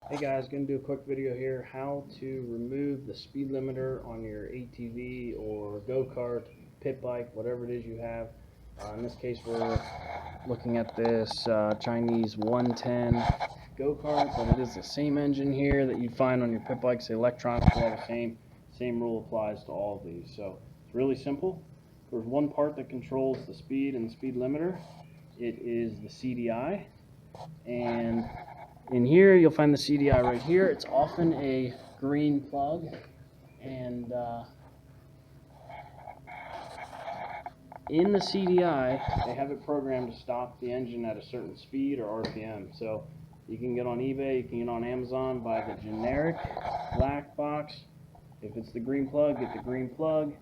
Hey guys, going to do a quick video here how to remove the speed limiter on your ATV or go-kart, pit bike, whatever it is you have. In this case we're looking at this Chinese 110 go-kart, but it is the same engine here that you'd find on your pit bikes. The electronics are all the same rule applies to all of these. So it's really simple. There's one part that controls the speed and the speed limiter. It is the CDI, and in here you'll find the CDI right here. It's often a green plug, and in the CDI they have it programmed to stop the engine at a certain speed or RPM. So you can get on eBay, you can get on Amazon, buy the generic black box. If it's the green plug, get the green plug.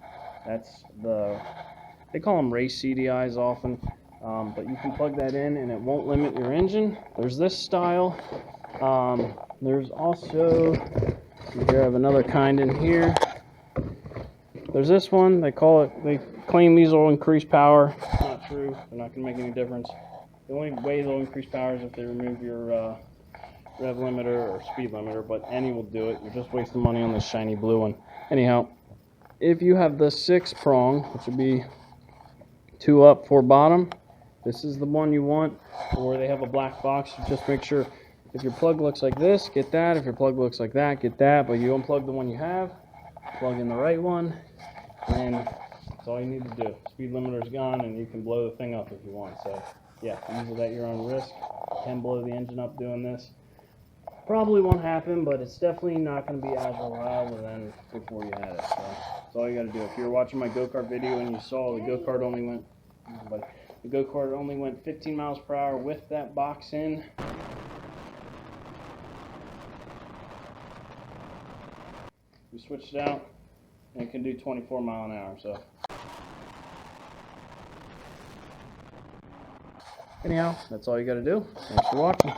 That's they call them race CDIs often. But you can plug that in and it won't limit your engine. There's this style. There's also, here I have another kind in here. There's this one. They claim these will increase power. It's not true. They're not going to make any difference. The only way they'll increase power is if they remove your rev limiter or speed limiter, but any will do it. You're just wasting money on this shiny blue one. Anyhow, if you have the 6-prong, which would be 2 up, 4 bottom, this is the one you want. Or they have a black box. Just make sure if your plug looks like this, get that. If your plug looks like that, get that. But you unplug the one you have, plug in the right one, and that's all you need to do. Speed limiter's gone, and you can blow the thing up if you want. So yeah, use it at your own risk. You can blow the engine up doing this. Probably won't happen, but it's definitely not going to be as reliable than before you had it. So that's all you got to do. If you're watching my go-kart video and you saw the go-kart only went 15 miles per hour with that box in. We switched it out, and it can do 24 mile an hour. So anyhow, that's all you got to do. Thanks for watching.